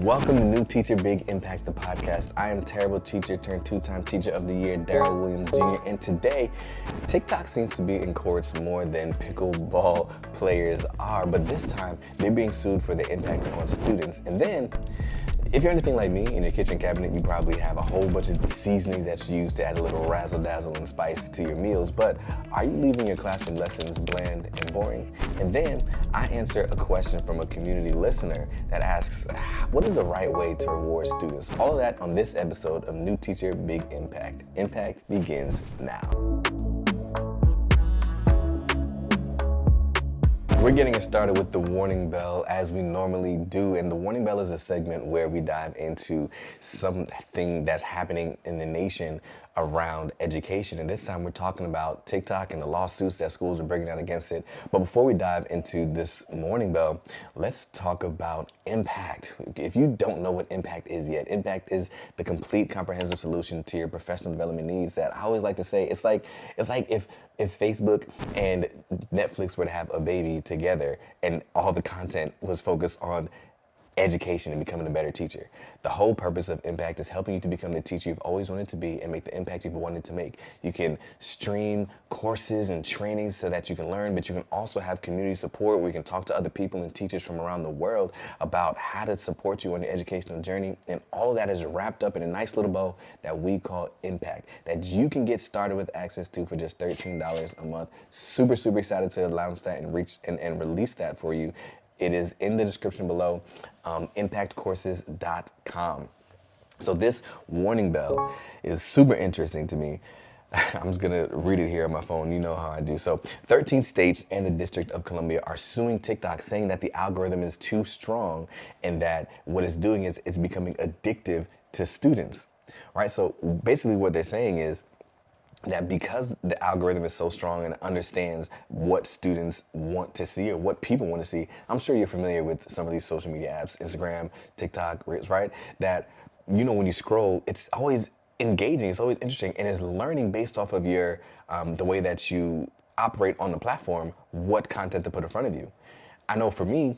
Welcome to New Teacher Big Impact, the podcast. I am terrible teacher turned two-time teacher of the year, Daryl Williams Jr. And today, TikTok seems to be in courts more than pickleball players are, but this time they're being sued for the impact on students. And then, if you're anything like me, in your kitchen cabinet, you probably have a whole bunch of seasonings that you use to add a little razzle-dazzle and spice to your meals, but are you leaving your classroom lessons bland and boring? And then I answer a question from a community listener that asks, what is the right way to reward students? All of that on this episode of New Teacher Big Impact. Impact begins now. We're getting it started with the warning bell as we normally do, and the warning bell is a segment where we dive into something that's happening in the nation around education, and this time we're talking about TikTok and the lawsuits that schools are bringing out against it. But before we dive into this warning bell, let's talk about impact. If you don't know what impact is yet, impact is the complete comprehensive solution to your professional development needs that I always like to say, it's like if Facebook and Netflix were to have a baby together and all the content was focused on education and becoming a better teacher. The whole purpose of impact is helping you to become the teacher you've always wanted to be and make the impact you've wanted to make. You can stream courses and trainings so that you can learn, but you can also have community support where you can talk to other people and teachers from around the world about how to support you on your educational journey. And all of that is wrapped up in a nice little bow that we call impact, that you can get started with access to for just $13 a month. Super excited to announce that and release that for you. It is in the description below, impactcourses.com. So this warning bell is super interesting to me. I'm just gonna read it here on my phone, you know how I do. So 13 states and the District of Columbia are suing TikTok, saying that the algorithm is too strong and that what it's doing is it's becoming addictive to students, right? So basically what they're saying is that because the algorithm is so strong and understands what students want to see or what people want to see, I'm sure you're familiar with some of these social media apps, Instagram, TikTok, right? That, you know, when you scroll, it's always engaging, it's always interesting, and it's learning based off of your, the way that you operate on the platform, what content to put in front of you. I know for me,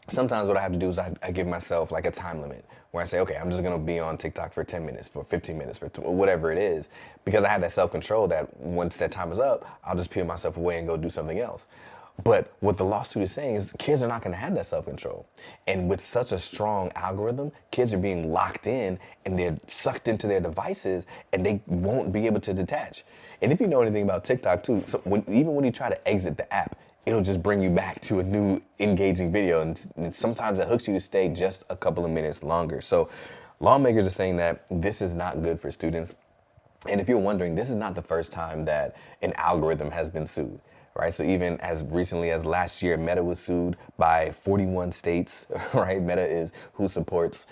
sometimes what I have to do is I give myself like a time limit where I say, okay, I'm just gonna be on TikTok for 10 minutes, for 15 minutes, for whatever it is, because I have that self-control that once that time is up, I'll just peel myself away and go do something else. But what the lawsuit is saying is kids are not gonna have that self-control. And with such a strong algorithm, kids are being locked in and they're sucked into their devices and they won't be able to detach. And if you know anything about TikTok too, so even when you try to exit the app, it'll just bring you back to a new engaging video. And sometimes it hooks you to stay just a couple of minutes longer. So lawmakers are saying that this is not good for students. And if you're wondering, this is not the first time that an algorithm has been sued, right? So even as recently as last year, Meta was sued by 41 states, right? Meta is who supports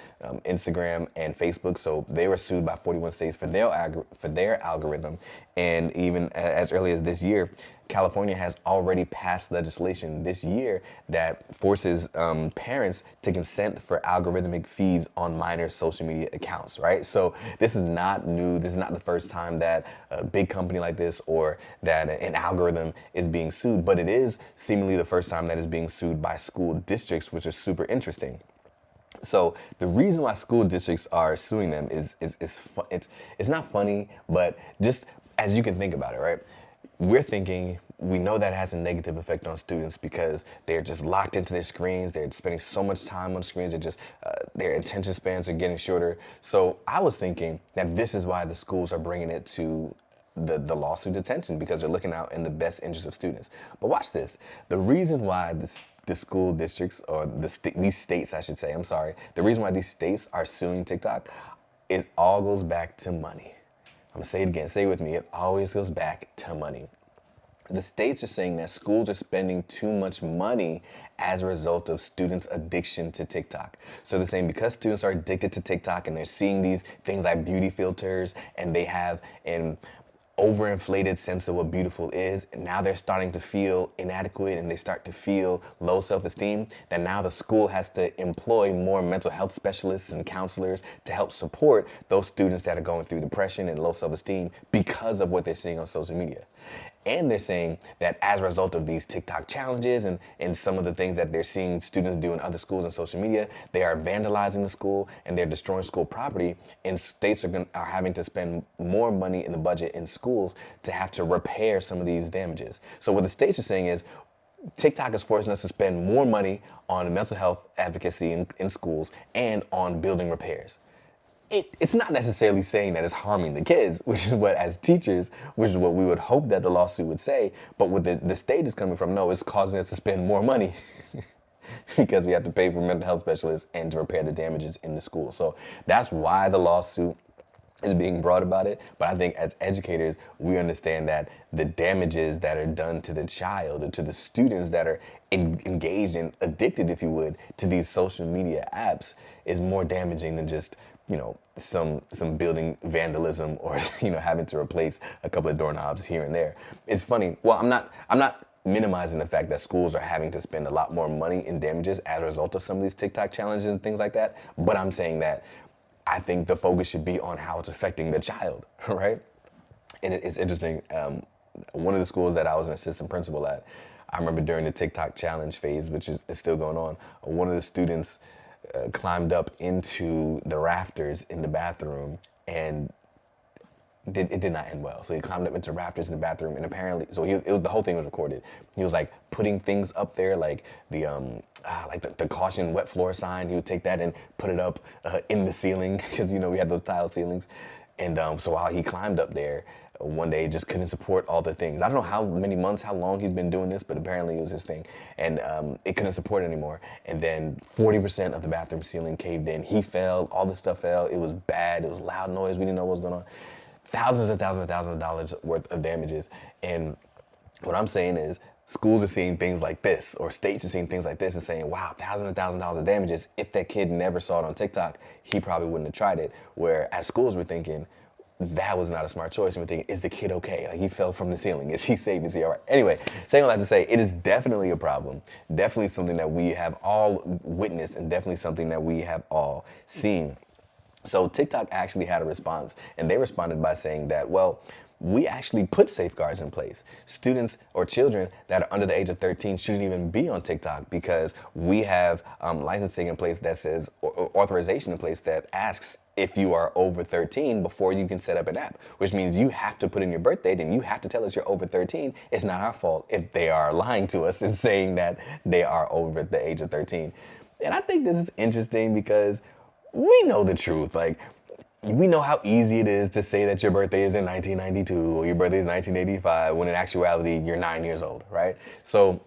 Instagram and Facebook. So they were sued by 41 states for their algorithm. And even as early as this year, California has already passed legislation this year that forces parents to consent for algorithmic feeds on minors' social media accounts, right? So this is not new. This is not the first time that a big company like this or that an algorithm is being sued, but it is seemingly the first time that is being sued by school districts, which is super interesting. So the reason why school districts are suing them is it's not funny, but just as you can think about it, right? We're thinking, we know that has a negative effect on students because they're just locked into their screens. They're spending so much time on screens. They're just, their attention spans are getting shorter. So I was thinking that this is why the schools are bringing it to the lawsuit attention, because they're looking out in the best interest of students. But watch this. The reason why the school districts, or these states, I should say, I'm sorry, the reason why these states are suing TikTok, it all goes back to money. I'm gonna say it again, say it with me, it always goes back to money. The states are saying that schools are spending too much money as a result of students' addiction to TikTok. So they're saying because students are addicted to TikTok and they're seeing these things like beauty filters and they have an overinflated sense of what beautiful is, and now they're starting to feel inadequate and they start to feel low self-esteem, that now the school has to employ more mental health specialists and counselors to help support those students that are going through depression and low self-esteem because of what they're seeing on social media. And they're saying that as a result of these TikTok challenges and some of the things that they're seeing students do in other schools and social media, they are vandalizing the school and they're destroying school property. And states are having to spend more money in the budget in schools to have to repair some of these damages. So what the states are saying is, TikTok is forcing us to spend more money on mental health advocacy in schools and on building repairs. It's not necessarily saying that it's harming the kids, which is what, as teachers, which is what we would hope that the lawsuit would say. But what the state is coming from, no, it's causing us to spend more money because we have to pay for mental health specialists and to repair the damages in the school. So that's why the lawsuit is being brought about it. But I think as educators, we understand that the damages that are done to the child or to the students that are engaged and addicted, if you would, to these social media apps is more damaging than just, some building vandalism or, having to replace a couple of doorknobs here and there. It's funny. Well, I'm not minimizing the fact that schools are having to spend a lot more money in damages as a result of some of these TikTok challenges and things like that. But I'm saying that I think the focus should be on how it's affecting the child, right? And it's interesting. One of the schools that I was an assistant principal at, I remember during the TikTok challenge phase, which is still going on, one of the students climbed up into the rafters in the bathroom, and it did not end well. So he climbed up into rafters in the bathroom, and apparently, the whole thing was recorded. He was like putting things up there, like the caution wet floor sign. He would take that and put it up in the ceiling because we had those tile ceilings. And so while he climbed up there, one day just couldn't support all the things. I don't know how many months, how long he's been doing this, but apparently it was his thing. And it couldn't support it anymore. And then 40% of the bathroom ceiling caved in. He fell, all the stuff fell. It was bad. It was loud noise. We didn't know what was going on. Thousands and thousands and thousands of dollars worth of damages. And what I'm saying is, schools are seeing things like this, or states are seeing things like this and saying, wow, thousands and thousands of dollars of damages. If that kid never saw it on TikTok, he probably wouldn't have tried it. Where at schools, we're thinking, that was not a smart choice. And we're thinking, is the kid okay? Like, he fell from the ceiling. Is he safe? Is he all right? Anyway, saying all that to say, it is definitely a problem. Definitely something that we have all witnessed, and definitely something that we have all seen. So TikTok actually had a response, and they responded by saying that, well, we actually put safeguards in place. Students or children that are under the age of 13 shouldn't even be on TikTok because we have licensing in place that says, or authorization in place that asks if you are over 13 before you can set up an app, which means you have to put in your birth date and you have to tell us you're over 13. It's not our fault if they are lying to us and saying that they are over the age of 13. And I think this is interesting because we know the truth. Like, we know how easy it is to say that your birthday is in 1992 or your birthday is 1985 when in actuality you're 9 years old, right? So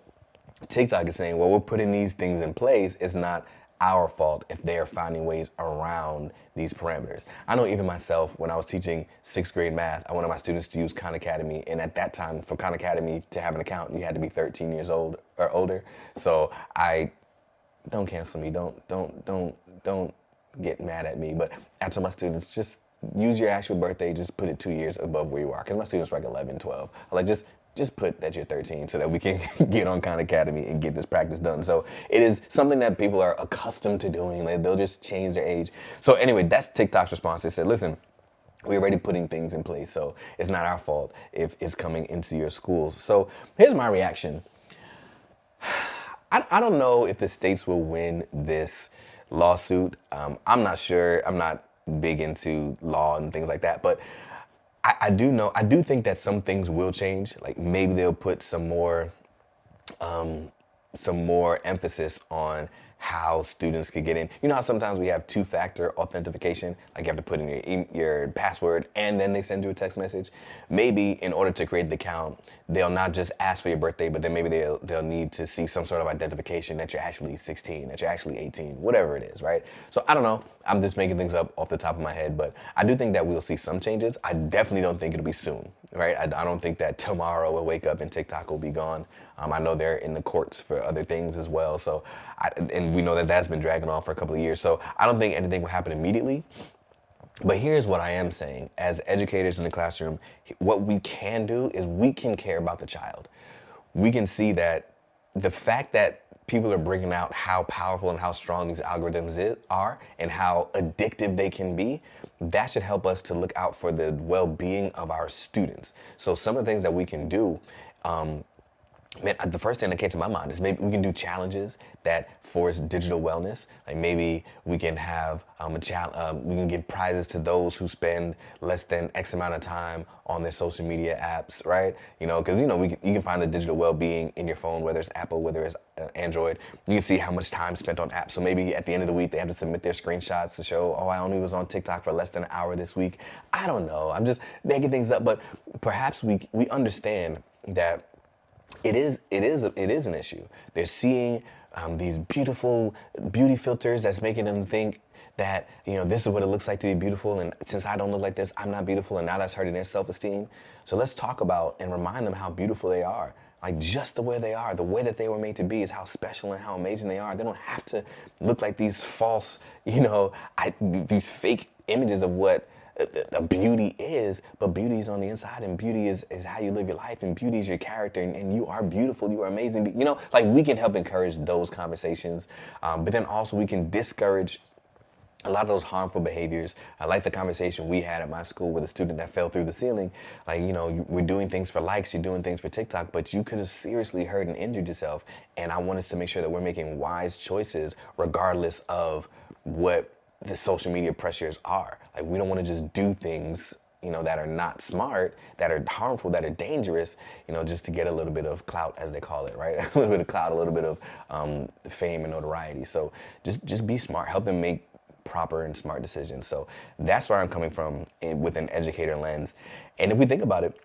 TikTok is saying, well, we're putting these things in place. It's not our fault if they are finding ways around these parameters. I know even myself, when I was teaching 6th grade math, I wanted my students to use Khan Academy. And at that time, for Khan Academy to have an account, you had to be 13 years old or older. So don't cancel me. Don't get mad at me. But I told my students, just use your actual birthday, just put it 2 years above where you are. Because my students were like 11, 12. I'm like, just put that you're 13 so that we can get on Khan Academy and get this practice done. So it is something that people are accustomed to doing. Like, they'll just change their age. So anyway, that's TikTok's response. They said, listen, we're already putting things in place, so it's not our fault if it's coming into your schools. So here's my reaction. I don't know if the states will win this lawsuit. I'm not sure. I'm not big into law and things like that, but I do think that some things will change. Like, maybe they'll put some more emphasis on how students could get in. You know how sometimes we have two-factor authentication, like you have to put in your password and then they send you a text message. Maybe in order to create the account, they'll not just ask for your birthday, but then maybe they'll need to see some sort of identification that you're actually 16, that you're actually 18, whatever it is, right? So I don't know. I'm just making things up off the top of my head, but I do think that we'll see some changes. I definitely don't think it'll be soon, right? I don't think that tomorrow we'll wake up and TikTok will be gone. I know they're in the courts for other things as well. So, and we know that that's been dragging on for a couple of years. So I don't think anything will happen immediately. But here's what I am saying. As educators in the classroom, what we can do is we can care about the child. We can see that the fact that people are bringing out how powerful and how strong these algorithms are and how addictive they can be, that should help us to look out for the well-being of our students. So some of the things that we can do, man, the first thing that came to my mind is maybe we can do challenges that force digital wellness. Like maybe we can have we can give prizes to those who spend less than X amount of time on their social media apps, right? You know, because you can find the digital well-being in your phone, whether it's Apple, whether it's Android. You can see how much time spent on apps. So maybe at the end of the week they have to submit their screenshots to show, oh, I only was on TikTok for less than an hour this week. I don't know. I'm just making things up, but perhaps we understand that it is an issue. They're seeing these beautiful beauty filters that's making them think that, this is what it looks like to be beautiful, and since I don't look like this, I'm not beautiful, and now that's hurting their self-esteem. So let's talk about and remind them how beautiful they are. Like just the way they are, the way that they were made to be is how special and how amazing they are. They don't have to look like these false, these fake images of what a beauty is, but beauty is on the inside, and beauty is how you live your life, and beauty is your character, and you are beautiful, you are amazing. Like we can help encourage those conversations, but then also we can discourage a lot of those harmful behaviors. I like the conversation we had at my school with a student that fell through the ceiling. Like, we're doing things for likes, you're doing things for TikTok, but you could have seriously hurt and injured yourself. And I want us to make sure that we're making wise choices regardless of what the social media pressures are. Like, we don't want to just do things, that are not smart, that are harmful, that are dangerous, just to get a little bit of clout, as they call it, right? A little bit of clout, a little bit of fame and notoriety. So just be smart, help them make proper and smart decisions. So that's where I'm coming from with an educator lens. And if we think about it,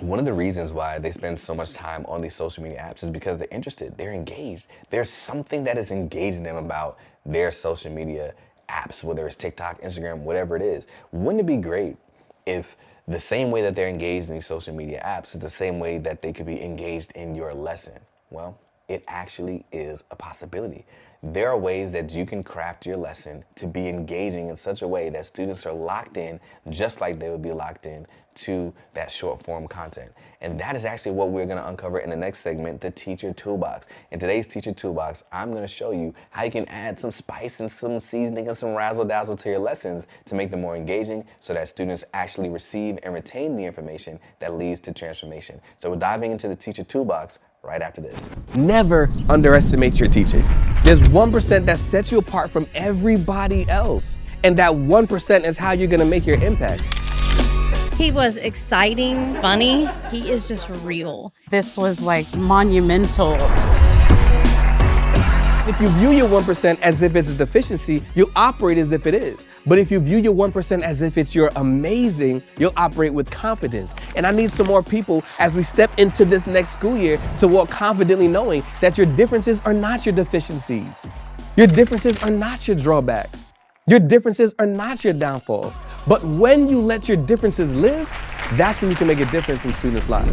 one of the reasons why they spend so much time on these social media apps is because they're interested, they're engaged. There's something that is engaging them about their social media apps, whether it's TikTok, Instagram, whatever it is. Wouldn't it be great if the same way that they're engaged in these social media apps is the same way that they could be engaged in your lesson? Well, it actually is a possibility. There are ways that you can craft your lesson to be engaging in such a way that students are locked in, just like they would be locked in to that short form content. And that is actually what we're gonna uncover in the next segment, the Teacher Toolbox. In today's Teacher Toolbox, I'm gonna show you how you can add some spice and some seasoning and some razzle dazzle to your lessons to make them more engaging so that students actually receive and retain the information that leads to transformation. So we're diving into the Teacher Toolbox right after this. Never underestimate your teaching. There's 1% that sets you apart from everybody else. And that 1% is how you're gonna make your impact. He was exciting, funny. He is just real. This was like monumental. If you view your 1% as if it's a deficiency, you'll operate as if it is. But if you view your 1% as if it's your amazing, you'll operate with confidence. And I need some more people as we step into this next school year to walk confidently knowing that your differences are not your deficiencies. Your differences are not your drawbacks. Your differences are not your downfalls. But when you let your differences live, that's when you can make a difference in students' lives.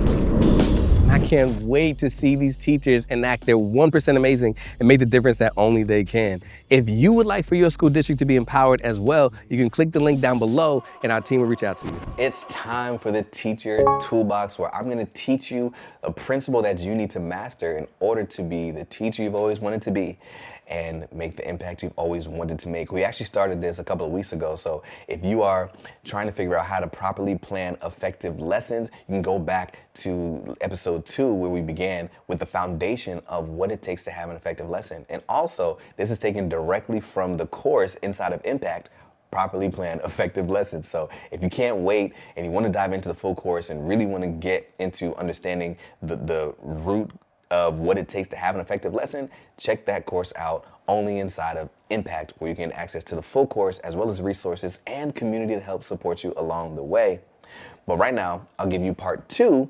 I can't wait to see these teachers enact their 1% amazing and make the difference that only they can. If you would like for your school district to be empowered as well, you can click the link down below and our team will reach out to you. It's time for the Teacher Toolbox, where I'm gonna teach you a principle that you need to master in order to be the teacher you've always wanted to be and make the impact you've always wanted to make. We actually started this a couple of weeks ago, so if you are trying to figure out how to properly plan effective lessons, you can go back to episode 2 where we began with the foundation of what it takes to have an effective lesson. And also, this is taken directly from the course inside of Impact, Properly Planned Effective Lessons. So if you can't wait and you want to dive into the full course and really want to get into understanding the root of what it takes to have an effective lesson, check that course out only inside of Impact, where you can get access to the full course as well as resources and community to help support you along the way. But right now, I'll give you part 2,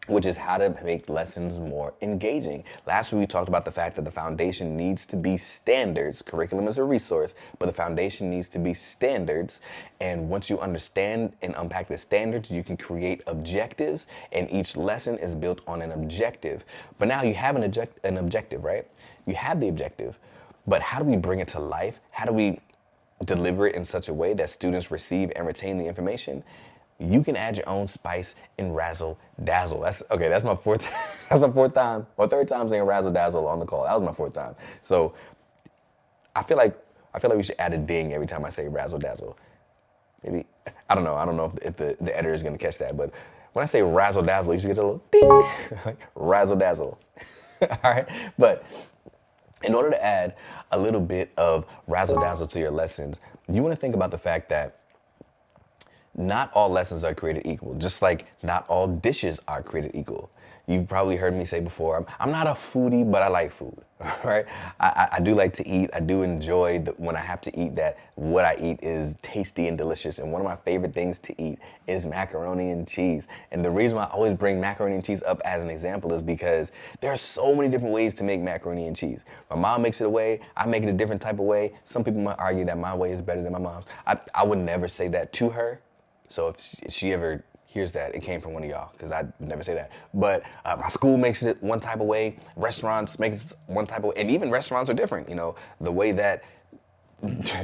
which is how to make lessons more engaging. Last week we talked about the fact that the foundation needs to be standards. Curriculum is a resource, but the foundation needs to be standards. And once you understand and unpack the standards, you can create objectives, and each lesson is built on an objective. But now you have an objective, right? You have the objective, but how do we bring it to life? How do we deliver it in such a way that students receive and retain the information? You can add your own spice and razzle dazzle. That's my fourth. That's my fourth time or third time saying razzle dazzle on the call. That was my fourth time. So I feel like we should add a ding every time I say razzle dazzle. Maybe I don't know. I don't know if the editor is gonna catch that, but when I say razzle dazzle, you should get a little ding, like razzle dazzle. All right, but in order to add a little bit of razzle dazzle to your lessons, you want to think about the fact that not all lessons are created equal, just like not all dishes are created equal. You've probably heard me say before, I'm not a foodie, but I like food, right? I do like to eat. I do enjoy when I have to eat that what I eat is tasty and delicious. And one of my favorite things to eat is macaroni and cheese. And the reason why I always bring macaroni and cheese up as an example is because there are so many different ways to make macaroni and cheese. My mom makes it a way, I make it a different type of way. Some people might argue that my way is better than my mom's. I would never say that to her. So if she ever hears that, it came from one of y'all, because I would never say that. But my school makes it one type of way, restaurants make it one type of way, and even restaurants are different. You know, the way that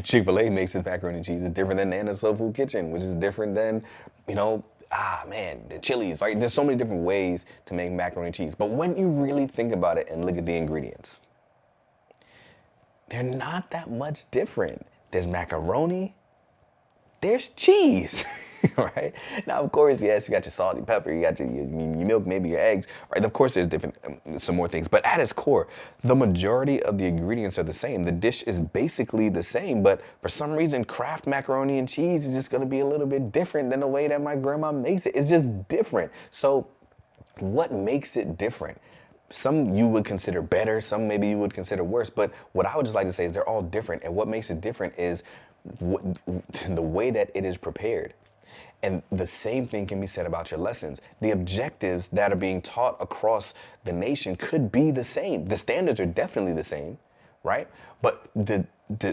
Chick-fil-A makes its macaroni and cheese is different than Nana's Soul Food Kitchen, which is different than, the Chili's. Like, there's so many different ways to make macaroni and cheese. But when you really think about it and look at the ingredients, they're not that much different. There's macaroni, there's cheese, right? Now, of course, yes, you got your salt, your pepper, you got your milk, maybe your eggs, right? Of course, there's different, some more things, but at its core, the majority of the ingredients are the same. The dish is basically the same, but for some reason, Kraft macaroni and cheese is just gonna be a little bit different than the way that my grandma makes it. It's just different. So what makes it different? Some you would consider better, some maybe you would consider worse, but what I would just like to say is they're all different, and what makes it different is the way that it is prepared. And the same thing can be said about your lessons. The objectives that are being taught across the nation could be the same. The standards are definitely the same, right? But the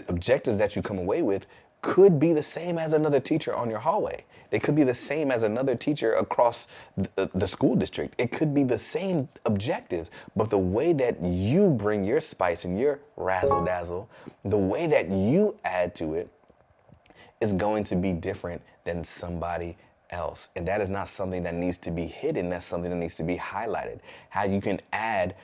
objectives that you come away with could be the same as another teacher on your hallway. They could be the same as another teacher across the school district. It could be the same objectives, but the way that you bring your spice and your razzle dazzle, the way that you add to it, is going to be different than somebody else. And that is not something that needs to be hidden. That's something that needs to be highlighted. How you can add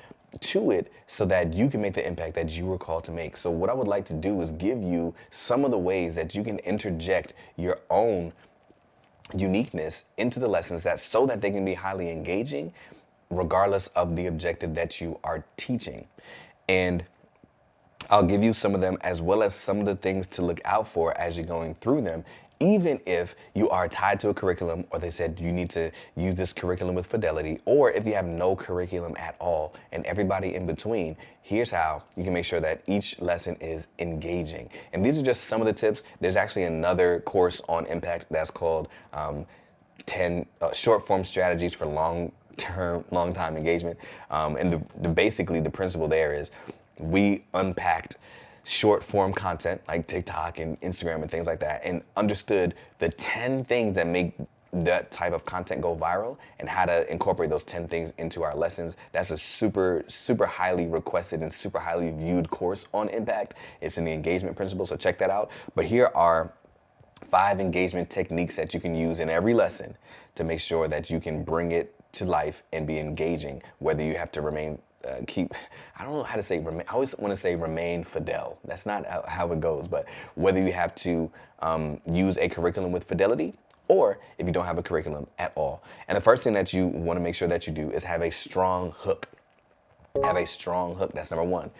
to it so that you can make the impact that you were called to make. So what I would like to do is give you some of the ways that you can interject your own uniqueness into the lessons so that they can be highly engaging regardless of the objective that you are teaching. And I'll give you some of them as well as some of the things to look out for as you're going through them, even if you are tied to a curriculum or they said you need to use this curriculum with fidelity, or if you have no curriculum at all and everybody in between. Here's how you can make sure that each lesson is engaging. And these are just some of the tips. There's actually another course on impact that's called 10 short form strategies for long time engagement. And basically the principle there is we unpacked short form content like TikTok and Instagram and things like that, and understood the 10 things that make that type of content go viral and how to incorporate those 10 things into our lessons. That's a super, super highly requested and super highly viewed course on impact. It's in the engagement principle, so check that out. But here are 5 engagement techniques that you can use in every lesson to make sure that you can bring it to life and be engaging, whether you have to I don't know how to say remain. I always want to say remain fidel. That's not how it goes, but whether you have to use a curriculum with fidelity or if you don't have a curriculum at all. And the first thing that you want to make sure that you do is have a strong hook. Have a strong hook. That's number one.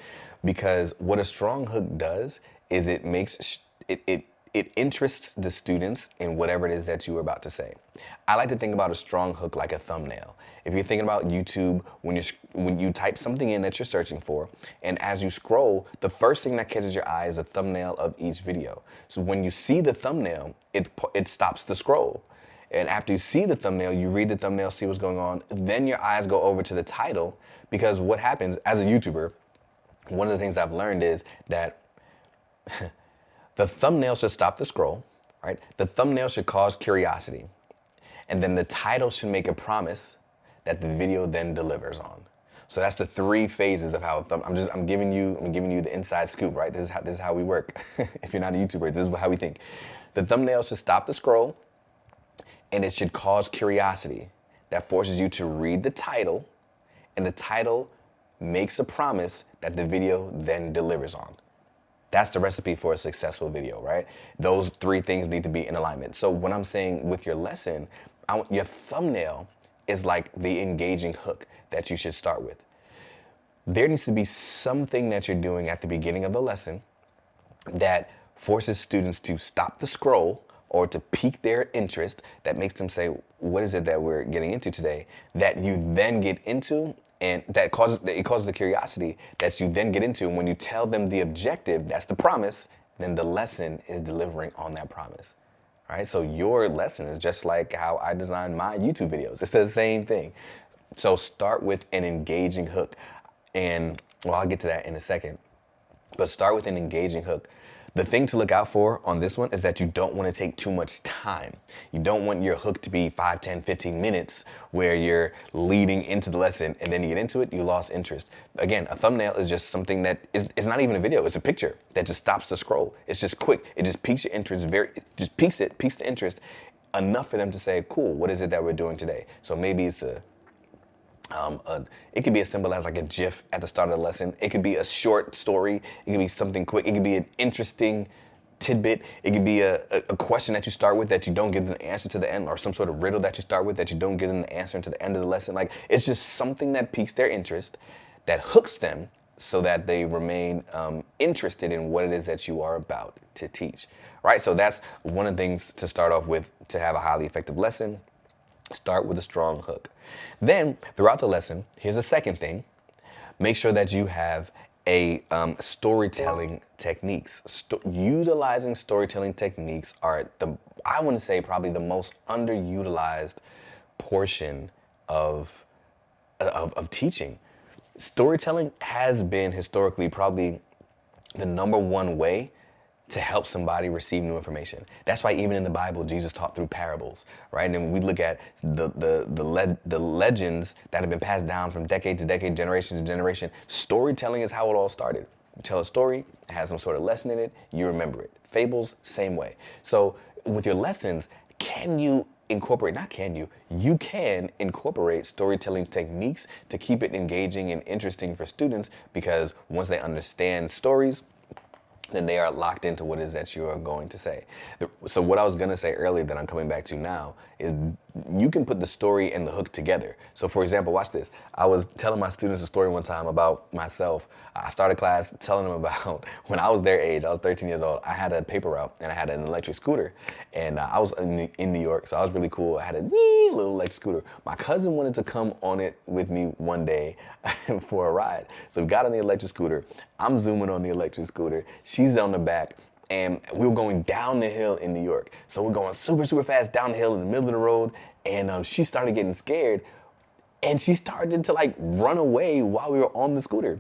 Because what a strong hook does is it makes it interests the students in whatever it is that you are about to say. I like to think about a strong hook like a thumbnail. If you're thinking about YouTube, when you type something in that you're searching for, and as you scroll, the first thing that catches your eye is the thumbnail of each video. So when you see the thumbnail, it stops the scroll. And after you see the thumbnail, you read the thumbnail, see what's going on, then your eyes go over to the title, because what happens as a YouTuber, one of the things I've learned is that the thumbnail should stop the scroll, right? The thumbnail should cause curiosity. And then the title should make a promise that the video then delivers on. So that's the 3 phases of how I'm giving you the inside scoop, right? This is how we work. If you're not a YouTuber, this is how we think. The thumbnail should stop the scroll. and it should cause curiosity. That forces you to read the title, and the title makes a promise that the video then delivers on. That's the recipe for a successful video, right? Those three things need to be in alignment. So when I'm saying with your lesson, your thumbnail is like the engaging hook that you should start with. There needs to be something that you're doing at the beginning of the lesson that forces students to stop the scroll or to pique their interest, that makes them say, what is it that we're getting into today? That you then get into, and it causes the curiosity that you then get into. And when you tell them the objective, that's the promise, then the lesson is delivering on that promise. Right? So your lesson is just like how I designed my YouTube videos. It's the same thing. So start with an engaging hook. And well, I'll get to that in a second. But start with an engaging hook. The thing to look out for on this one is that you don't want to take too much time. You don't want your hook to be 5, 10, 15 minutes where you're leading into the lesson and then you get into it, you lost interest. Again, a thumbnail is just something that is not even a video, it's a picture that just stops the scroll. It's just quick. It just piques your interest, piques the interest enough for them to say, cool, what is it that we're doing today? So maybe it's it could be as simple as like a GIF at the start of the lesson. It could be a short story. It could be something quick. It could be an interesting tidbit. It could be a question that you start with that you don't give them the answer to the end, or some sort of riddle that you start with that you don't give them the answer until the end of the lesson. Like, it's just something that piques their interest, that hooks them so that they remain interested in what it is that you are about to teach, right? So that's one of the things to start off with to have a highly effective lesson. Start with a strong hook. Then, throughout the lesson, here's a second thing. Make sure that you have a storytelling techniques. Utilizing storytelling techniques are I want to say, probably the most underutilized portion of teaching. Storytelling has been historically probably the number one way to help somebody receive new information. That's why even in the Bible, Jesus taught through parables, right? And when we look at the legends that have been passed down from decade to decade, generation to generation, storytelling is how it all started. You tell a story, it has some sort of lesson in it, you remember it. Fables, same way. So with your lessons, you can incorporate storytelling techniques to keep it engaging and interesting for students, because once they understand stories, then they are locked into what it is that you are going to say. So what I was going to say earlier that I'm coming back to now is you can put the story and the hook together. So for example, watch this. I was telling my students a story one time about myself. I started class telling them about when I was their age, I was 13 years old, I had a paper route and I had an electric scooter. And I was in New York, so I was really cool. I had a wee little electric scooter. My cousin wanted to come on it with me one day for a ride. So we got on the electric scooter. I'm zooming on the electric scooter. She's on the back. And we were going down the hill in New York. So we're going super, super fast down the hill in the middle of the road. And she started getting scared. And she started to like run away while we were on the scooter.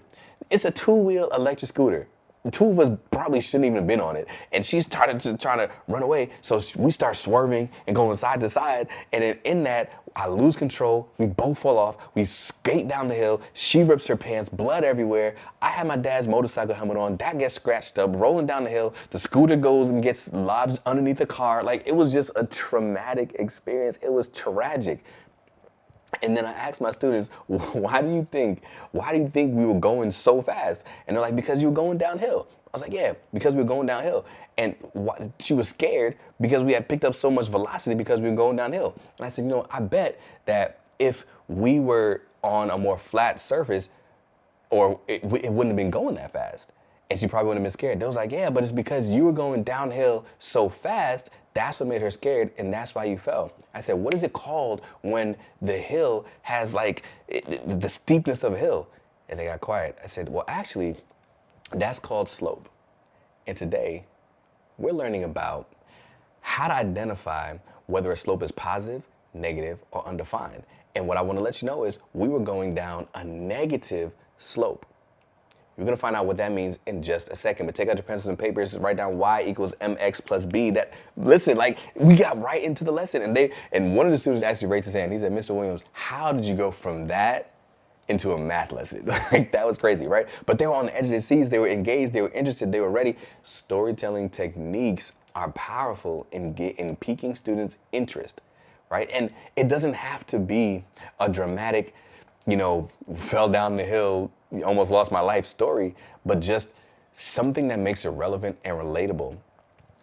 It's a 2-wheel electric scooter. Two of us probably shouldn't even have been on it. And she started trying to run away. So we start swerving and going side to side. And then in that, I lose control. We both fall off. We skate down the hill. She rips her pants, blood everywhere. I had my dad's motorcycle helmet on. That gets scratched up, rolling down the hill. The scooter goes and gets lodged underneath the car. Like, it was just a traumatic experience. It was tragic. And then I asked my students, why do you think we were going so fast? And they're like, because you were going downhill. I was like, yeah, because we were going downhill. And she was scared because we had picked up so much velocity because we were going downhill. And I said, I bet that if we were on a more flat surface, or it wouldn't have been going that fast. And she probably wouldn't have been scared. They was like, yeah, but it's because you were going downhill so fast, that's what made her scared, and that's why you fell. I said, what is it called when the hill has like the steepness of a hill? And they got quiet. I said, well, actually, that's called slope. And today, we're learning about how to identify whether a slope is positive, negative, or undefined. And what I want to let you know is we were going down a negative slope. You're going to find out what that means in just a second. But take out your pencils and papers, write down y equals mx plus b. Listen, like, we got right into the lesson. And one of the students actually raised his hand. He said, Mr. Williams, how did you go from that into a math lesson? Like, that was crazy, right? But they were on the edge of their seats. They were engaged. They were interested. They were ready. Storytelling techniques are powerful in piquing students' interest. right? And it doesn't have to be a dramatic, fell down the hill, almost lost my life story, but just something that makes it relevant and relatable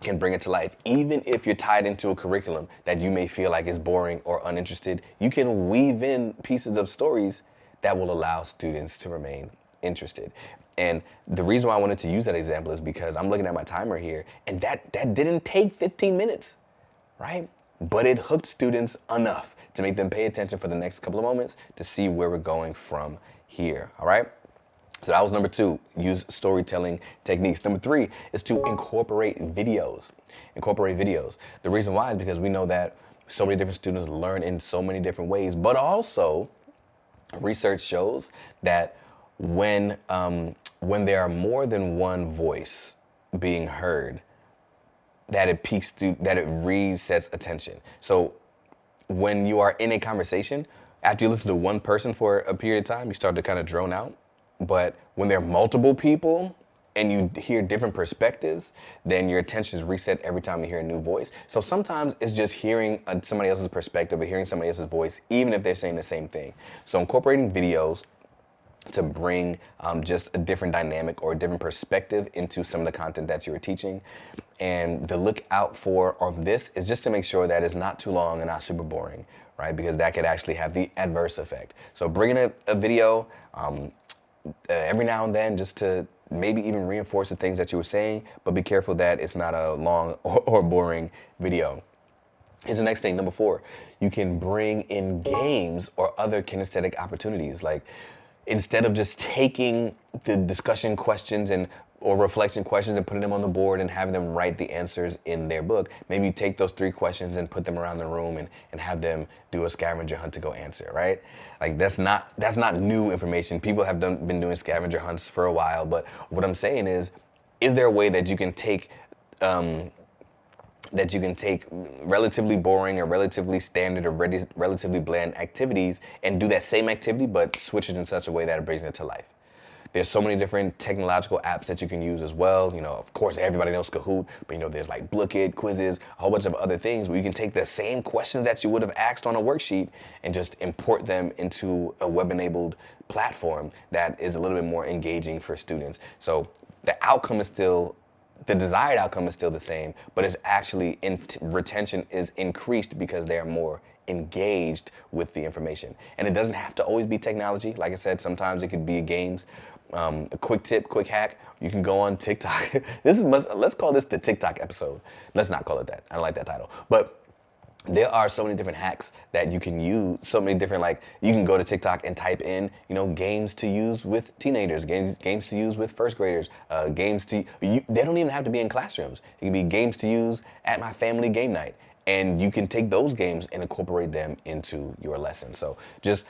can bring it to life. Even if you're tied into a curriculum that you may feel like is boring or uninterested, you can weave in pieces of stories that will allow students to remain interested. And the reason why I wanted to use that example is because I'm looking at my timer here, and that didn't take 15 minutes, right? But it hooked students enough to make them pay attention for the next couple of moments to see where we're going from here, all right? So that was number 2, use storytelling techniques. Number 3 is to incorporate videos. Incorporate videos. The reason why is because we know that so many different students learn in so many different ways, but also research shows that when there are more than one voice being heard, that it resets attention. So when you are in a conversation, after you listen to one person for a period of time, you start to kind of drone out. But when there are multiple people and you hear different perspectives, then your attention is reset every time you hear a new voice. So sometimes it's just hearing somebody else's perspective or hearing somebody else's voice, even if they're saying the same thing. So incorporating videos to bring just a different dynamic or a different perspective into some of the content that you are teaching. And the look out for on this is just to make sure that it's not too long and not super boring, right? Because that could actually have the adverse effect. So bringing a video every now and then just to maybe even reinforce the things that you were saying, but be careful that it's not a long or boring video. Here's the next thing, number 4. You can bring in games or other kinesthetic opportunities. Like, instead of just taking the discussion questions or reflection questions and putting them on the board and having them write the answers in their book, maybe you take those 3 questions and put them around the room and have them do a scavenger hunt to go answer, right? Like, that's not new information. People have been doing scavenger hunts for a while, but what I'm saying is there a way that you can take relatively boring or relatively standard or relatively bland activities and do that same activity but switch it in such a way that it brings it to life? There's so many different technological apps that you can use as well. Of course, everybody knows Kahoot, but there's like Bookit, quizzes, a whole bunch of other things where you can take the same questions that you would have asked on a worksheet and just import them into a web-enabled platform that is a little bit more engaging for students. So the desired outcome is still the same, but it's actually retention is increased because they are more engaged with the information. And it doesn't have to always be technology. Like I said, sometimes it could be games. A quick tip, quick hack, you can go on TikTok. Let's call this the TikTok episode. Let's not call it that. I don't like that title. But there are so many different hacks that you can use, so many different, you can go to TikTok and type in, games to use with teenagers, games to use with first graders, they don't even have to be in classrooms. It can be games to use at my family game night. And you can take those games and incorporate them into your lesson. So just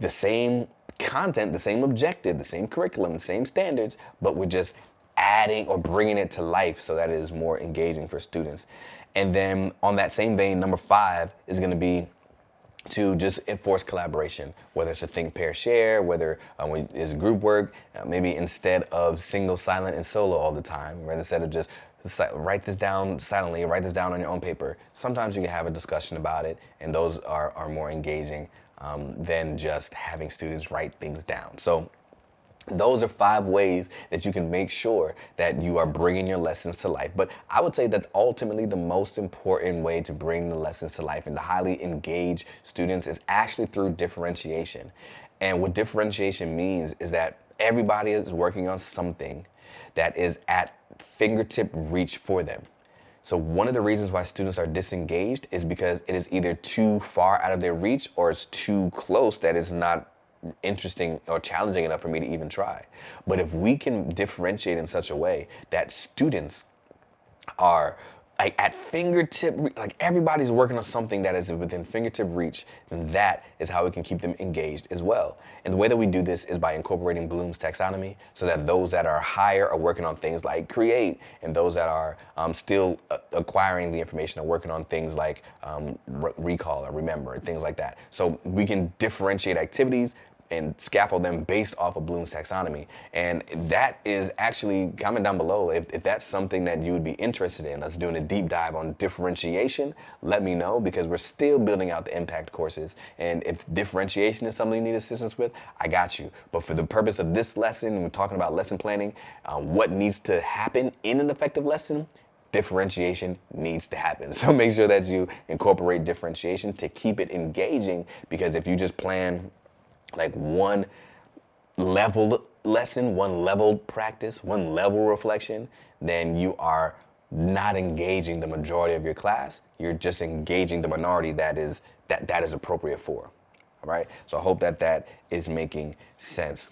the same content, the same objective, the same curriculum, the same standards, but we're just adding or bringing it to life so that it is more engaging for students. And then on that same vein, number 5 is going to be to just enforce collaboration, whether it's a think, pair, share, whether it's group work, maybe instead of single, silent, and solo all the time, right? Instead of just write this down silently, write this down on your own paper. Sometimes you can have a discussion about it, and those are more engaging than just having students write things down. So those are 5 ways that you can make sure that you are bringing your lessons to life. But I would say that ultimately the most important way to bring the lessons to life and to highly engage students is actually through differentiation. And what differentiation means is that everybody is working on something that is at fingertip reach for them. So one of the reasons why students are disengaged is because it is either too far out of their reach or it's too close that it's not interesting or challenging enough for me to even try. But if we can differentiate in such a way that students are at fingertip, everybody's working on something that is within fingertip reach, then that is how we can keep them engaged as well. And the way that we do this is by incorporating Bloom's taxonomy, so that those that are higher are working on things like create, and those that are still acquiring the information are working on things like recall or remember, and things like that. So we can differentiate activities and scaffold them based off of Bloom's taxonomy. And that is actually, comment down below if that's something that you would be interested in, us doing a deep dive on differentiation. Let me know, because we're still building out the impact courses. And if differentiation is something you need assistance with, I got you. But for the purpose of this lesson, we're talking about lesson planning, what needs to happen in an effective lesson, differentiation needs to happen. So make sure that you incorporate differentiation to keep it engaging, because if you just plan like one leveled lesson, one leveled practice, one level reflection, then you are not engaging the majority of your class. You're just engaging the minority that is appropriate for. All right. So I hope that is making sense.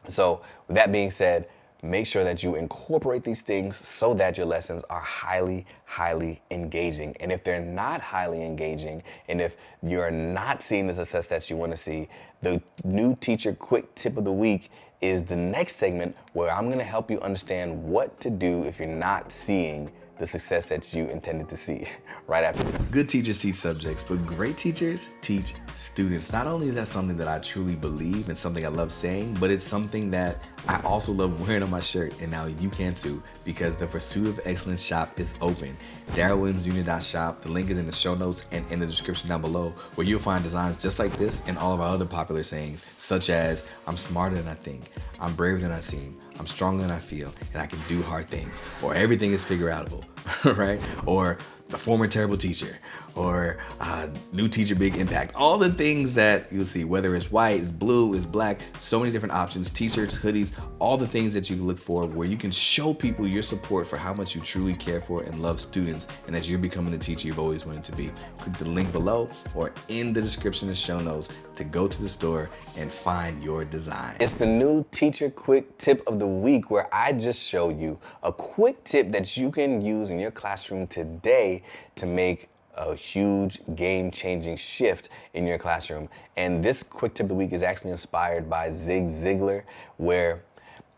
So with that being said, make sure that you incorporate these things so that your lessons are highly, highly engaging. And if they're not highly engaging, and if you're not seeing the success that you want to see, the new teacher quick tip of the week is the next segment, where I'm going to help you understand what to do if you're not seeing the success that you intended to see right after this. Good teachers teach subjects, but great teachers teach students. Not only is that something that I truly believe and something I love saying, but it's something that I also love wearing on my shirt, and now you can too, because the Pursuit of Excellence shop is open. DarylWilliamsJr.shop. The link is in the show notes and in the description down below, where you'll find designs just like this and all of our other popular sayings, such as, I'm smarter than I think, I'm braver than I seem, I'm stronger than I feel, and I can do hard things, or everything is figure outable, right? Or the former terrible teacher, or new teacher, big impact. All the things that you'll see, whether it's white, it's blue, it's black, so many different options, t-shirts, hoodies, all the things that you can look for, where you can show people your support for how much you truly care for and love students, and that you're becoming the teacher you've always wanted to be. Click the link below or in the description and show notes to go to the store and find your design. It's the new teacher quick tip of the week, where I just show you a quick tip that you can use in your classroom today to make a huge game-changing shift in your classroom. And this quick tip of the week is actually inspired by Zig Ziglar, where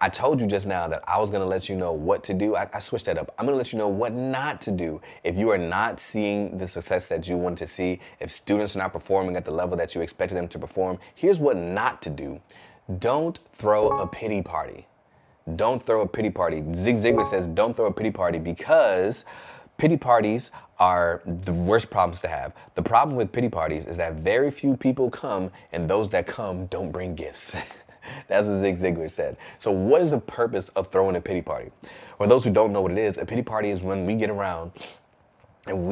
I told you just now that I was gonna let you know what to do. I switched that up. I'm gonna let you know what not to do. If you are not seeing the success that you want to see, if students are not performing at the level that you expected them to perform, here's what not to do. Don't throw a pity party. Don't throw a pity party. Zig Ziglar says don't throw a pity party, because pity parties are the worst problems to have. The problem with pity parties is that very few people come, and those that come don't bring gifts. That's what Zig Ziglar said. So what is the purpose of throwing a pity party? For those who don't know what it is, a pity party is when we get around and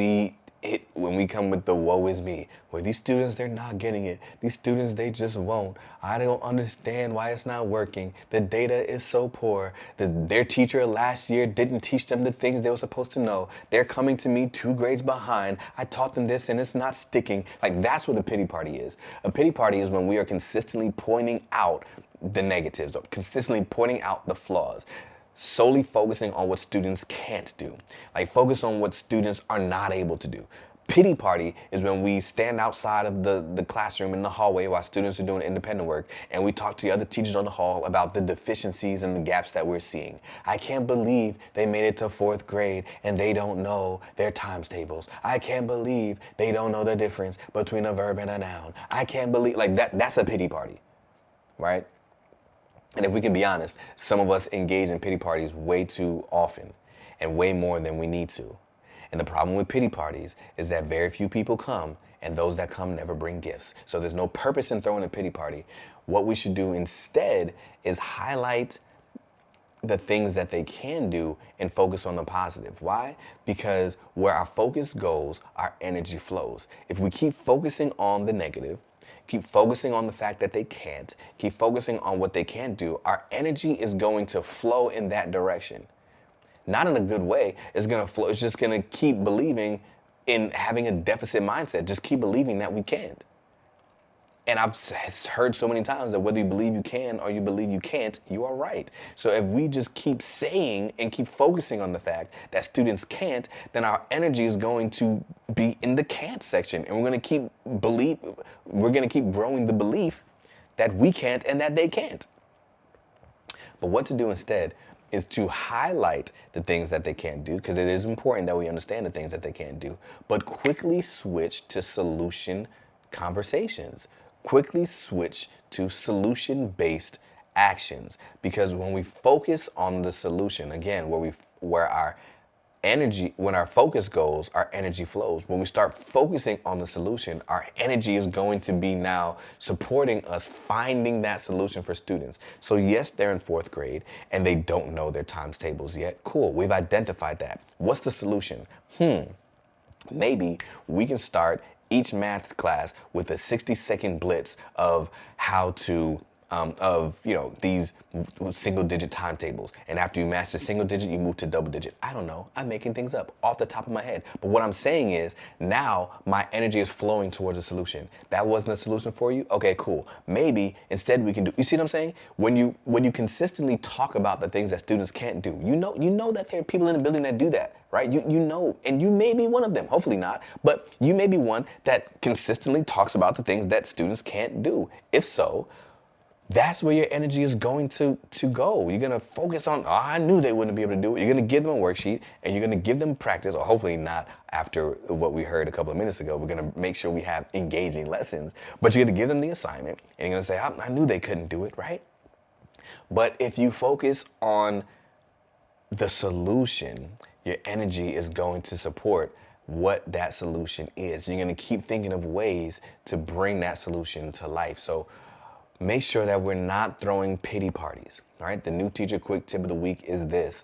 when we come with the woe is me, where these students, they're not getting it. These students, they just won't. I don't understand why it's not working. The data is so poor. Their teacher last year didn't teach them the things they were supposed to know. They're coming to me 2 grades behind. I taught them this and it's not sticking. Like, that's what a pity party is. A pity party is when we are consistently pointing out the negatives, or consistently pointing out the flaws, solely focusing on what students can't do. Like, focus on what students are not able to do. Pity party is when we stand outside of the classroom in the hallway while students are doing independent work, and we talk to the other teachers on the hall about the deficiencies and the gaps that we're seeing. I can't believe they made it to 4th grade and they don't know their times tables. I can't believe they don't know the difference between a verb and a noun. I can't believe, like, that's a pity party, right? And if we can be honest, some of us engage in pity parties way too often, and way more than we need to. And the problem with pity parties is that very few people come, and those that come never bring gifts. So there's no purpose in throwing a pity party. What we should do instead is highlight the things that they can do and focus on the positive. Why? Because where our focus goes, our energy flows. If we keep focusing on the negative, keep focusing on the fact that they can't, keep focusing on what they can't do, our energy is going to flow in that direction. Not in a good way. It's going to flow. It's just going to keep believing in having a deficit mindset. Just keep believing that we can't. And I've heard so many times that whether you believe you can or you believe you can't, you are right. So if we just keep saying and keep focusing on the fact that students can't, then our energy is going to be in the can't section. And we're going to keep growing the belief that we can't and that they can't. But what to do instead is to highlight the things that they can't do, because it is important that we understand the things that they can't do, but quickly switch to solution conversations. quickly switch to solution-based actions, because when we focus on the solution, again, where our energy, when our focus goes, our energy flows. When we start focusing on the solution, our energy is going to be now supporting us finding that solution for students. So yes, they're in 4th grade and they don't know their times tables yet. Cool, we've identified that. What's the solution? Maybe we can start each math class with a 60-second blitz of how to these single digit timetables. And after you master single digit, you move to double digit. I don't know. I'm making things up off the top of my head. But what I'm saying is now my energy is flowing towards a solution. That wasn't a solution for you? Okay, cool. Maybe instead we can do, you see what I'm saying? When you consistently talk about the things that students can't do, you know that there are people in the building that do that, right? You know, and you may be one of them, hopefully not, but you may be one that consistently talks about the things that students can't do. If so, that's where your energy is going to go. You're gonna focus on, oh, I knew they wouldn't be able to do it. You're gonna give them a worksheet and you're gonna give them practice, or hopefully not after what we heard a couple of minutes ago. We're gonna make sure we have engaging lessons, but you're gonna give them the assignment and you're gonna say, I knew they couldn't do it, right? But if you focus on the solution, your energy is going to support what that solution is. You're gonna keep thinking of ways to bring that solution to life. So make sure that we're not throwing pity parties, all right? The new teacher quick tip of the week is this: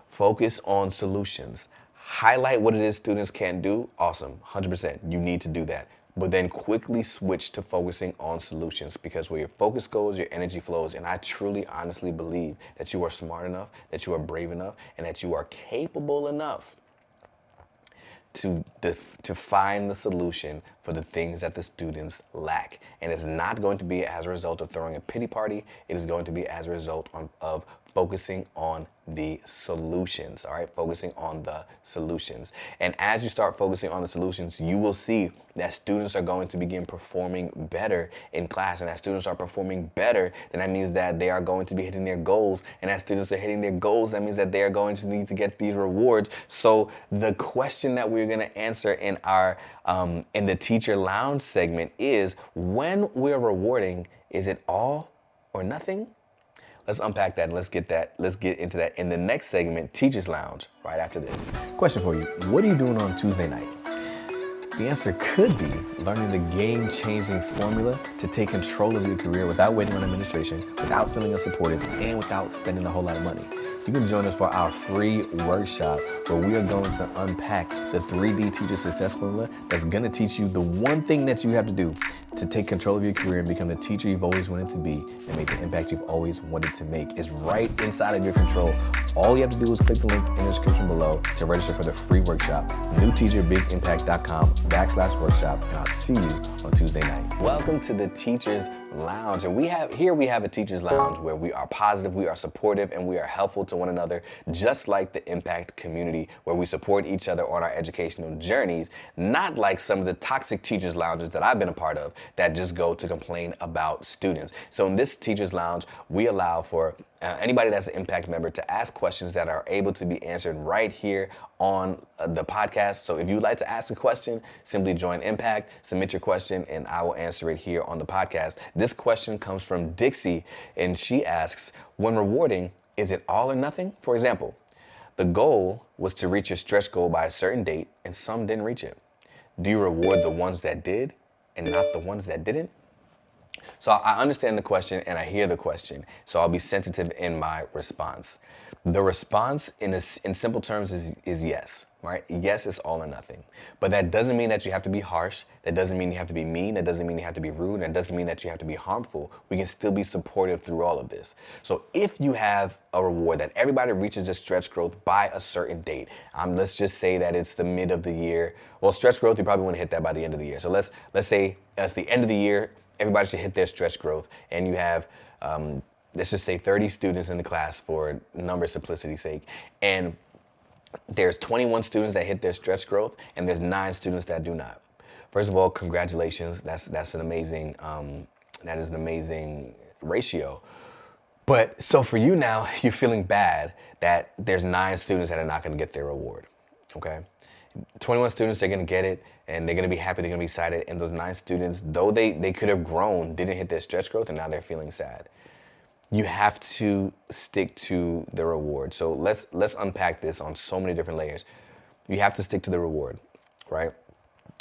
focus on solutions. Highlight what it is students can't do, awesome, 100%, you need to do that. But then quickly switch to focusing on solutions, because where your focus goes, your energy flows. And I truly, honestly believe that you are smart enough, that you are brave enough, and that you are capable enough to find the solution for the things that the students lack. And it's not going to be as a result of throwing a pity party. It is going to be as a result of focusing on the solutions, all right? Focusing on the solutions. And as you start focusing on the solutions, you will see that students are going to begin performing better in class. And as students are performing better, then that means that they are going to be hitting their goals. And as students are hitting their goals, that means that they are going to need to get these rewards. So the question that we're gonna answer in our in the teacher lounge segment is, when we're rewarding, is it all or nothing? Let's unpack that and let's get into that in the next segment, Teachers Lounge, right after this. Question for you: what are you doing on Tuesday night? The answer could be learning the game-changing formula to take control of your career without waiting on administration, without feeling unsupported, and without spending a whole lot of money. You can join us for our free workshop where we are going to unpack the 3D Teacher Success Formula that's gonna teach you the one thing that you have to do to take control of your career and become the teacher you've always wanted to be and make the impact you've always wanted to make. It's right inside of your control. All you have to do is click the link in the description below to register for the free workshop, newteacherbigimpact.com/workshop, and I'll see you on Tuesday night. Welcome to the Teachers Lounge. And we have a Teachers Lounge where we are positive, we are supportive, and we are helpful to one another, just like the Impact community, where we support each other on our educational journeys, not like some of the toxic Teachers Lounges that I've been a part of that just go to complain about students. So in this Teachers Lounge, we allow for anybody that's an Impact member to ask questions that are able to be answered right here on the podcast. So if you'd like to ask a question, simply join Impact, submit your question, and I will answer it here on the podcast. This question comes from Dixie, and she asks, when rewarding, is it all or nothing? For example, the goal was to reach your stretch goal by a certain date, and some didn't reach it. Do you reward the ones that did and not the ones that didn't? So I understand the question and I hear the question, so I'll be sensitive in my response. The response in simple terms is yes, right? Yes, it's all or nothing. But that doesn't mean that you have to be harsh. That doesn't mean you have to be mean. That doesn't mean you have to be rude. That doesn't mean that you have to be harmful. We can still be supportive through all of this. So if you have a reward that everybody reaches their stretch growth by a certain date, let's just say that it's the mid of the year. Well, stretch growth, you probably want to hit that by the end of the year. So let's say it's the end of the year, everybody should hit their stretch growth, and you have, let's just say 30 students in the class for number simplicity's sake, and there's 21 students that hit their stretch growth, and there's 9 students that do not. First of all, congratulations. That's an amazing, that is an amazing ratio. But so for you now, you're feeling bad that there's 9 students that are not going to get their reward, okay? 21 students, they're gonna get it, and they're gonna be happy, they're gonna be excited, and those 9 students, though they could have grown, didn't hit their stretch growth, and now they're feeling sad. You have to stick to the reward. So let's unpack this on so many different layers. You have to stick to the reward, right?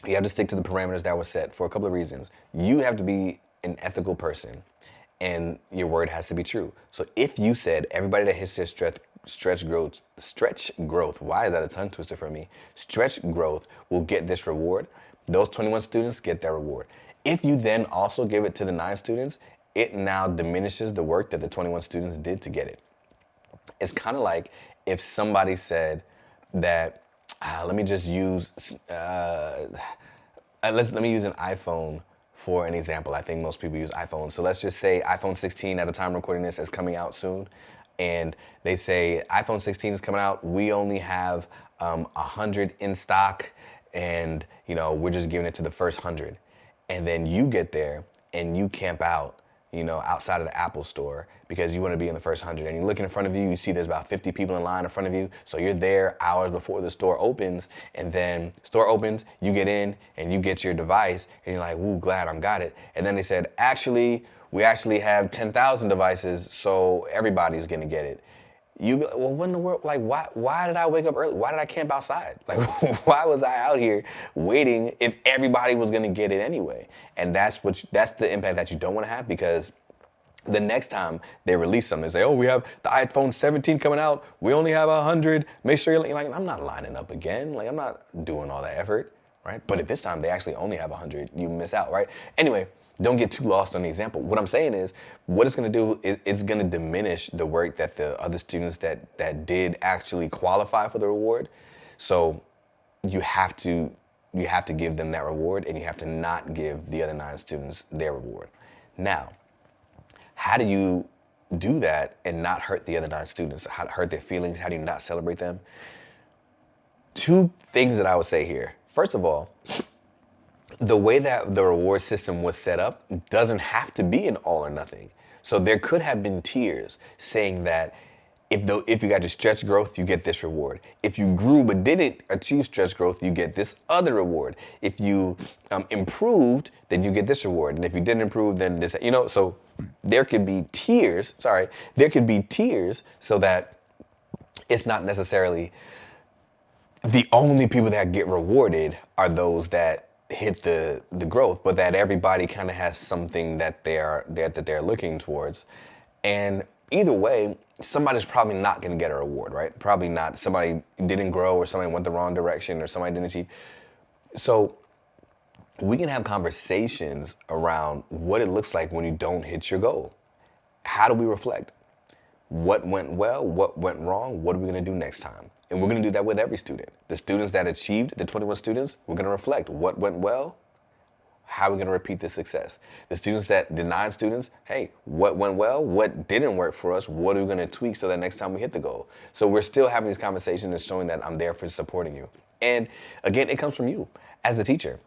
You have to stick to the parameters that were set for a couple of reasons. You have to be an ethical person, and your word has to be true. So if you said everybody that hits their stretch growth, why is that a tongue twister for me? Stretch growth will get this reward. Those 21 students get their reward. If you then also give it to the 9 students, it now diminishes the work that the 21 students did to get it. It's kind of like if somebody said that, let me just use, let me use an iPhone for an example. I think most people use iPhones. So let's just say iPhone 16 at the time recording this is coming out soon. And they say iPhone 16 is coming out. We only have 100 in stock, and we're just giving it to the first 100. And then you get there and you camp out, outside of the Apple store because you want to be in the first 100. And you look in front of you, you see there's about 50 people in line in front of you. So you're there hours before the store opens, and then store opens, you get in and you get your device, and you're like, "Ooh, glad I'm got it." And then they said, we actually have 10,000 devices, so everybody's gonna get it. You be like, well, what in the world? Like, why did I wake up early? Why did I camp outside? Like, why was I out here waiting if everybody was gonna get it anyway? And that's the impact that you don't want to have, because the next time they release something, they say, "Oh, we have the iPhone 17 coming out. We only have 100. Make sure you're like, I'm not lining up again. Like, I'm not doing all that effort, right?" But if this time they actually only have 100, you miss out, right? Anyway. Don't get too lost on the example. What I'm saying is, what it's going to do is it's going to diminish the work that the other students that did actually qualify for the reward. So you have to give them that reward, and you have to not give the other 9 students their reward. Now, how do you do that and not hurt the other 9 students? How to hurt their feelings? How do you not celebrate them? 2 things that I would say here. First of all, the way that the reward system was set up doesn't have to be an all or nothing. So there could have been tiers saying that if you got your stretch growth, you get this reward. If you grew but didn't achieve stretch growth, you get this other reward. If you improved, then you get this reward. And if you didn't improve, then this, so there could be tiers, so that it's not necessarily the only people that get rewarded are those that hit the growth, but that everybody kind of has something that they're looking towards. And either way, somebody's probably not going to get a reward, right? Probably not. Somebody didn't grow, or somebody went the wrong direction, or somebody didn't achieve. So we can have conversations around what it looks like when you don't hit your goal. How do we reflect? What went well? What went wrong? What are we going to do next time? And we're going to do that with every student. The students that achieved, the 21 students, we're going to reflect what went well. How are we going to repeat the success? The 9 students, hey, what went well? What didn't work for us? What are we going to tweak so that next time we hit the goal? So we're still having these conversations and showing that I'm there for supporting you. And again, it comes from you as the teacher.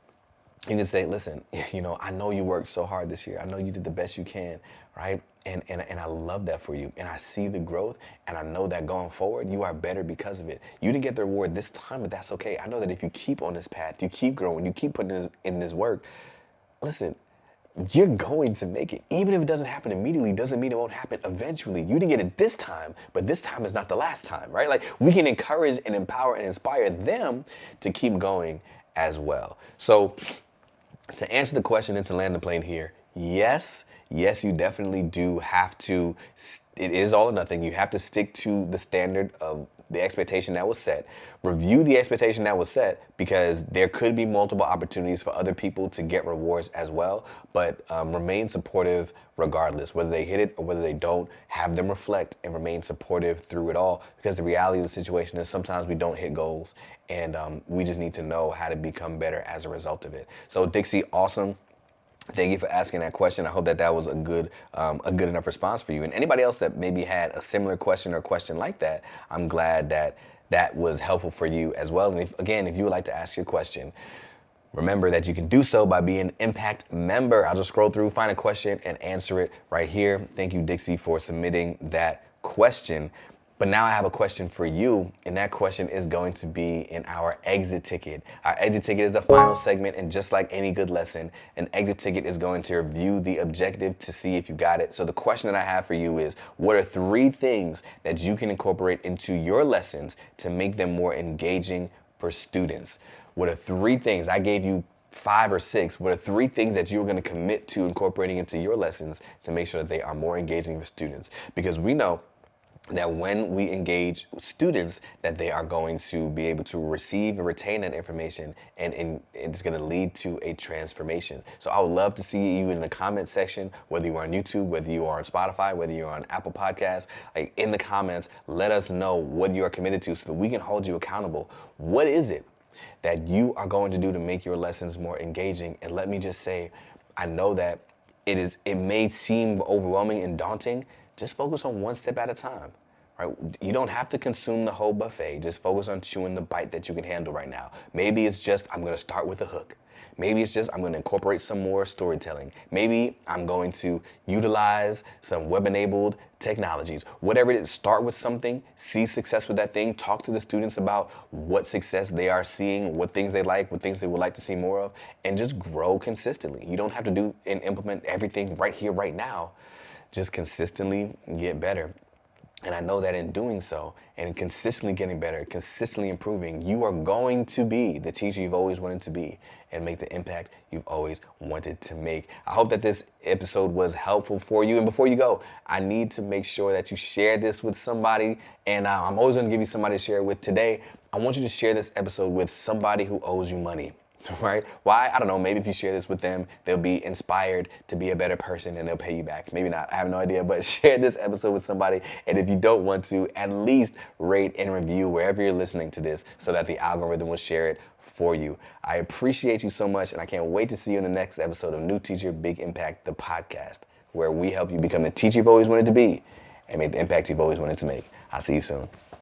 You can say, "Listen, I know you worked so hard this year. I know you did the best you can, right? And I love that for you. And I see the growth, and I know that going forward, you are better because of it. You didn't get the reward this time, but that's okay. I know that if you keep on this path, you keep growing, you keep putting in this work, listen, you're going to make it. Even if it doesn't happen immediately, doesn't mean it won't happen eventually. You didn't get it this time, but this time is not the last time, right? Like, we can encourage and empower and inspire them to keep going as well. So to answer the question and to land the plane here, yes, you definitely do have to. It is all or nothing. You have to stick to the standard of the expectation that was set. Review the expectation that was set, because there could be multiple opportunities for other people to get rewards as well. But remain supportive regardless, whether they hit it or whether they don't. Have them reflect and remain supportive through it all, because the reality of the situation is sometimes we don't hit goals, and we just need to know how to become better as a result of it. So Dixie, awesome. Thank you for asking that question. I hope that was a good enough response for you. And anybody else that maybe had a similar question or question like that, I'm glad that was helpful for you as well. And if you would like to ask your question, remember that you can do so by being an Impact member. I'll just scroll through, find a question, and answer it right here. Thank you, Dixie, for submitting that question. But now I have a question for you, and that question is going to be in our exit ticket. Our exit ticket is the final segment, and just like any good lesson, an exit ticket is going to review the objective to see if you got it. So the question that I have for you is, what are 3 things that you can incorporate into your lessons to make them more engaging for students? What are 3 things? I gave you 5 or 6. What are 3 things that you're going to commit to incorporating into your lessons to make sure that they are more engaging for students? Because we know that when we engage students, that they are going to be able to receive and retain that information, and it's going to lead to a transformation. So I would love to see you in the comment section, whether you are on YouTube, whether you are on Spotify, whether you're on Apple Podcasts, like in the comments, let us know what you are committed to so that we can hold you accountable. What is it that you are going to do to make your lessons more engaging? And let me just say, I know that it may seem overwhelming and daunting. Just focus on one step at a time, right? You don't have to consume the whole buffet. Just focus on chewing the bite that you can handle right now. Maybe it's just, I'm gonna start with a hook. Maybe it's just, I'm gonna incorporate some more storytelling. Maybe I'm going to utilize some web-enabled technologies. Whatever it is, start with something, see success with that thing, talk to the students about what success they are seeing, what things they like, what things they would like to see more of, and just grow consistently. You don't have to do and implement everything right here, right now. Just consistently get better. And I know that in doing so, and consistently getting better, consistently improving, you are going to be the teacher you've always wanted to be and make the impact you've always wanted to make. I hope that this episode was helpful for you. And before you go, I need to make sure that you share this with somebody. And I'm always going to give you somebody to share it with. Today, I want you to share this episode with somebody who owes you money. Right? Why? I don't know. Maybe if you share this with them, they'll be inspired to be a better person and they'll pay you back. Maybe not. I have no idea. But share this episode with somebody. And if you don't want to, at least rate and review wherever you're listening to this so that the algorithm will share it for you. I appreciate you so much. And I can't wait to see you in the next episode of New Teacher, Big Impact, the podcast, where we help you become the teacher you've always wanted to be and make the impact you've always wanted to make. I'll see you soon.